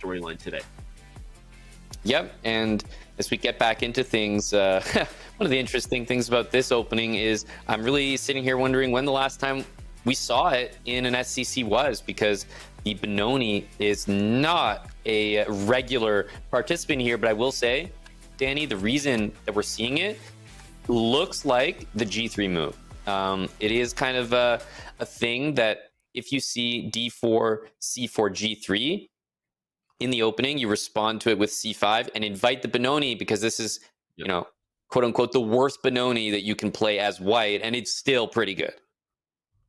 storyline today. Yep, and as we get back into things, one of the interesting things about this opening is I'm really sitting here wondering when the last time we saw it in an SCC was, because the Benoni is not a regular participant here. But I will say, Danny, the reason that we're seeing it looks like the G3 move. It is kind of a thing that if you see D4, C4, G3 in the opening, you respond to it with C5 and invite the Benoni, because this is, you know, quote unquote, the worst Benoni that you can play as white, and it's still pretty good.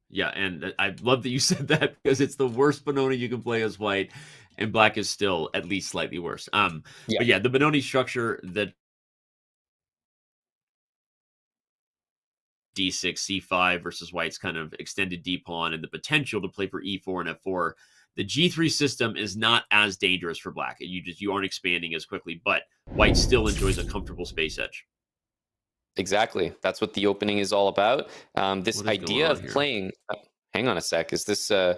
Yeah, and I love that you said that, because it's the worst Benoni you can play as white, and black is still at least slightly worse. But yeah, the Benoni structure, that D6, C5 versus white's kind of extended D pawn and the potential to play for E4 and F4. The G3 system is not as dangerous for black. You aren't expanding as quickly, but white still enjoys a comfortable space edge. Exactly. That's what the opening is all about. This idea of playing... hang on a sec. Is this a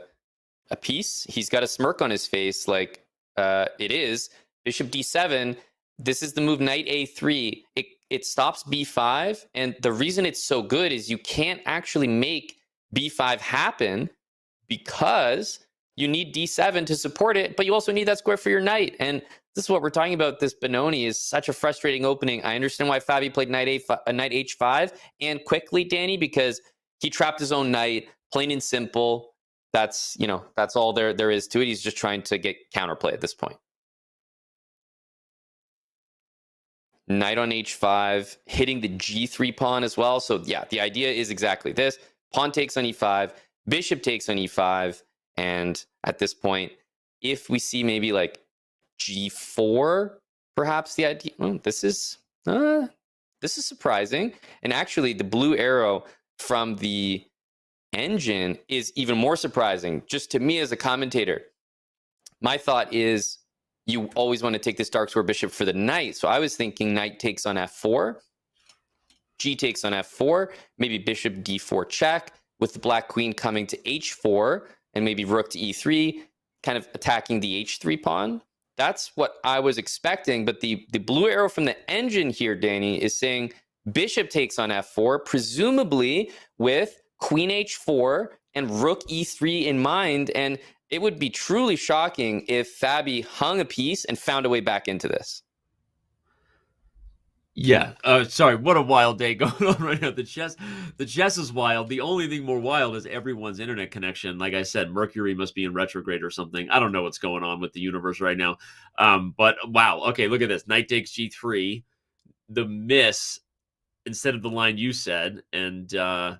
piece? He's got a smirk on his face like it is. Bishop D7. This is the move knight A3. It stops B5. And the reason it's so good is you can't actually make B5 happen because you need D7 to support it, but you also need that square for your knight. And this is what we're talking about. This Benoni is such a frustrating opening. I understand why Fabi played knight H5 and quickly, Danny, because he trapped his own knight, plain and simple. That's, you know, that's all there is to it. He's just trying to get counterplay at this point. Knight on H5, hitting the G3 pawn as well. So yeah, the idea is exactly this. Pawn takes on E5, bishop takes on E5, and at this point, if we see maybe like G4, perhaps the idea, this is surprising. And actually, the blue arrow from the engine is even more surprising, just to me as a commentator. My thought is you always want to take this dark square bishop for the knight. So I was thinking knight takes on F4, G takes on F4, maybe bishop D4 check, with the black queen coming to H4, and maybe rook to E3, kind of attacking the H3 pawn. That's what I was expecting. But the blue arrow from the engine here, Danny, is saying bishop takes on F4, presumably with queen H4 and rook E3 in mind. And it would be truly shocking if Fabi hung a piece and found a way back into this. Yeah. Sorry, what a wild day going on right now. The chess is wild. The only thing more wild is everyone's internet connection. Like I said, Mercury must be in retrograde or something. I don't know what's going on with the universe right now. But wow. Okay, look at this. Knight takes G3. The miss instead of the line you said. And yeah,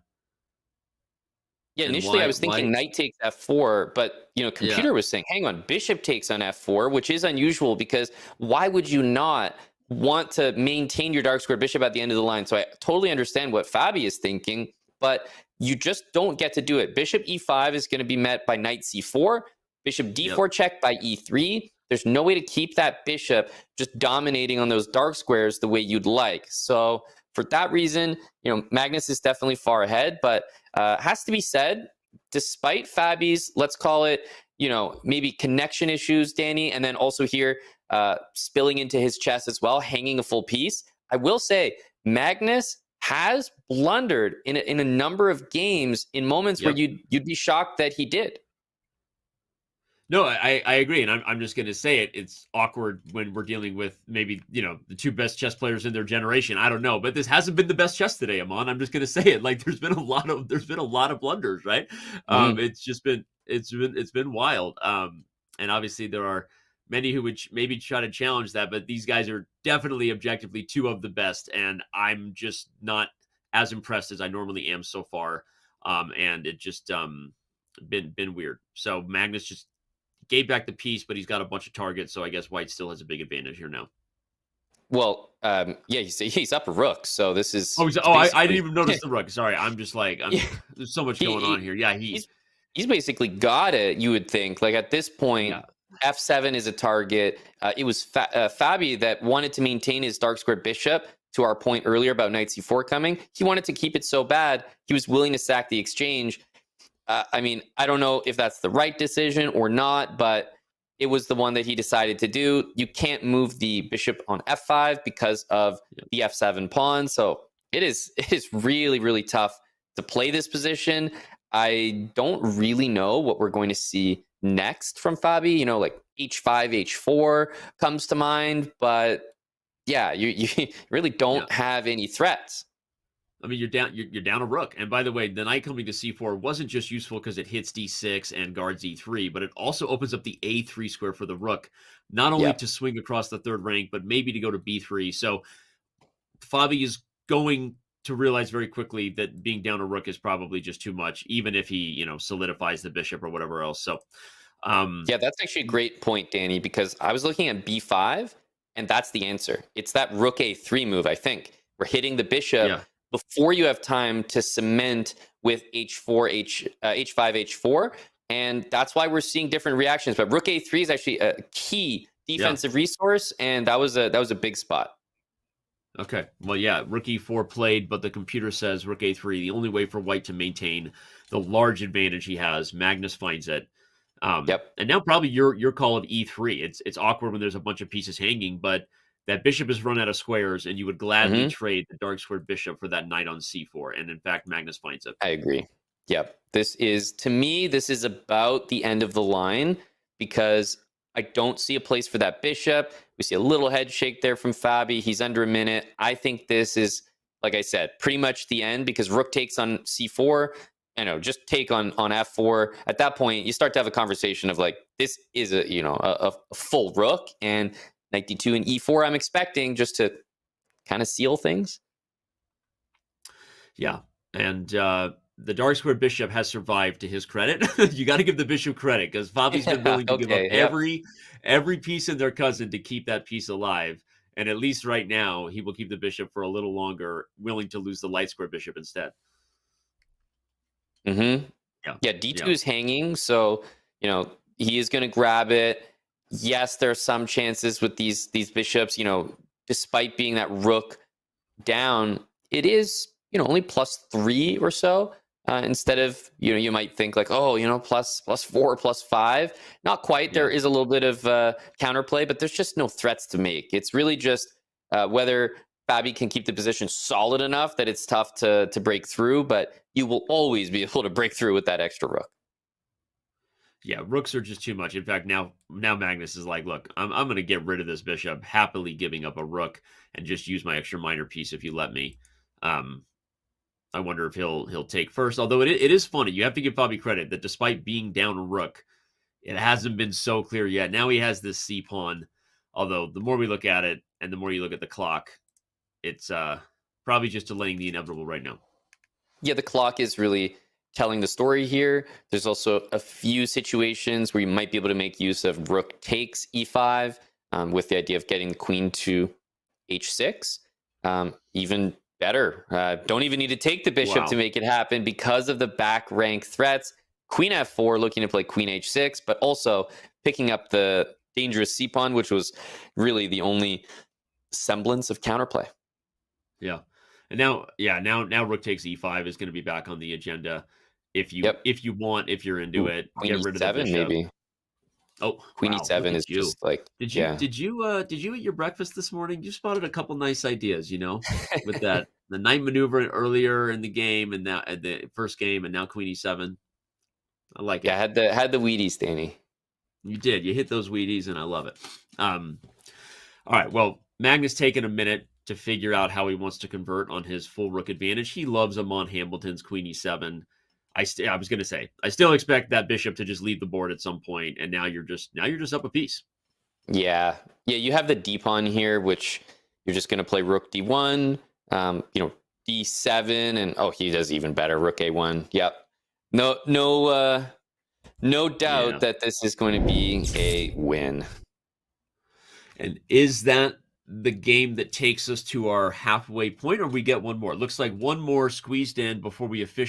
initially I was thinking knight takes F4, but computer was saying, hang on, bishop takes on F4, which is unusual because why would you not want to maintain your dark square bishop at the end of the line? So I totally understand what Fabi is thinking, but you just don't get to do it. Bishop E5 is going to be met by knight C4, bishop D4 check by E3. There's no way to keep that bishop just dominating on those dark squares the way you'd like. So for that reason, Magnus is definitely far ahead, but has to be said, despite Fabi's, let's call it, maybe connection issues, Danny, and then also here spilling into his chess as well, hanging a full piece, I will say Magnus has blundered in a number of games in moments where you'd be shocked that he did. No, I agree, and I'm just going to say it. It's awkward when we're dealing with maybe the two best chess players in their generation. I don't know, but this hasn't been the best chess today, Amon. I'm just going to say it. Like there's been a lot of blunders, right? It's been wild, and obviously there are many who would maybe try to challenge that, but these guys are definitely objectively two of the best, and I'm just not as impressed as I normally am so far. And it just been weird. So Magnus just gave back the piece, but he's got a bunch of targets, so I guess white still has a big advantage here now. Well, he's up a rook, so this is... I didn't even notice the rook. Sorry, I'm just like, there's so much going on here. Yeah, he's basically got it, you would think. Like at this point, F7 is a target. It was Fabi that wanted to maintain his dark square bishop, to our point earlier about knight C4 coming. He wanted to keep it so bad, he was willing to sack the exchange. I mean, I don't know if that's the right decision or not, but it was the one that he decided to do. You can't move the bishop on f5 because of the f7 pawn. So it is really, really tough to play this position. I don't really know what we're going to see next from Fabi. You know, like h5, h4 comes to mind, but yeah, you really don't have any threats. I mean, you're down a rook. And by the way, the knight coming to c4 wasn't just useful because it hits d6 and guards e3, but it also opens up the a3 square for the rook, not only to swing across the third rank, but maybe to go to b3. So Fabi is going to realize very quickly that being down a rook is probably just too much, even if he, solidifies the bishop or whatever else. So, yeah, that's actually a great point, Danny, because I was looking at b5, and that's the answer. It's that rook a3 move, I think. We're hitting the bishop before you have time to cement with h5, h4, and that's why we're seeing different reactions. But rook a3 is actually a key defensive resource, and that was a big spot. Okay, well, yeah, rook e4 played, but the computer says rook a3, the only way for white to maintain the large advantage he has. Magnus finds it. And now probably your call of e3. It's awkward when there's a bunch of pieces hanging, but that bishop is run out of squares, and you would gladly trade the dark squared bishop for that knight on c4. And in fact, Magnus finds it. I agree. Yep. To me, this is about the end of the line because I don't see a place for that bishop. We see a little head shake there from Fabi. He's under a minute. I think this is, like I said, pretty much the end because rook takes on c4. Just take on f4. At that point, you start to have a conversation of like, this is a full rook, and knight d2 and e4 I'm expecting just to kind of seal things. Yeah, and the dark squared bishop has survived to his credit. You got to give the bishop credit because Fabi's been willing to give up every piece in their cousin to keep that piece alive. And at least right now, he will keep the bishop for a little longer, willing to lose the light square bishop instead. Yeah, d2 is hanging, so he is going to grab it. Yes, there are some chances with these bishops. Despite being that rook down, it is only +3 or so. Instead of you might think like, oh, +4, +5. Not quite. There is a little bit of counterplay, but there's just no threats to make. It's really just whether Fabi can keep the position solid enough that it's tough to break through, but you will always be able to break through with that extra rook. Yeah, rooks are just too much. In fact, now Magnus is like, look, I'm going to get rid of this bishop, happily giving up a rook and just use my extra minor piece if you let me. I wonder if he'll take first. Although it is funny, you have to give Fabi credit that despite being down a rook, it hasn't been so clear yet. Now he has this c pawn. Although the more we look at it and the more you look at the clock, it's probably just delaying the inevitable right now. Yeah, the clock is really telling the story here. There's also a few situations where you might be able to make use of rook takes e5 with the idea of getting the queen to h6. Even better. Don't even need to take the bishop to make it happen because of the back rank threats. Queen f4 looking to play queen h6, but also picking up the dangerous c pawn, which was really the only semblance of counterplay. Yeah. And now rook takes e5 is going to be back on the agenda. If you you're into it, queen get rid e7 of the bishop. Maybe. Oh, queen e7 is just like did you eat your breakfast this morning? You spotted a couple nice ideas, with that the knight maneuver earlier in the game and now at the first game and now queen e7. I like it. Yeah, had the Wheaties, Danny. You did. You hit those Wheaties, and I love it. All right. Well, Magnus taking a minute to figure out how he wants to convert on his full rook advantage. He loves Amon Hambleton's queen e7. I was going to say, I still expect that bishop to just leave the board at some point, and now you're just up a piece. Yeah. You have the d pawn here, which you're just going to play rook d1, d7, and he does even better, rook a1. Yep. No doubt that this is going to be a win. And is that the game that takes us to our halfway point, or we get one more? It looks like one more squeezed in before we officially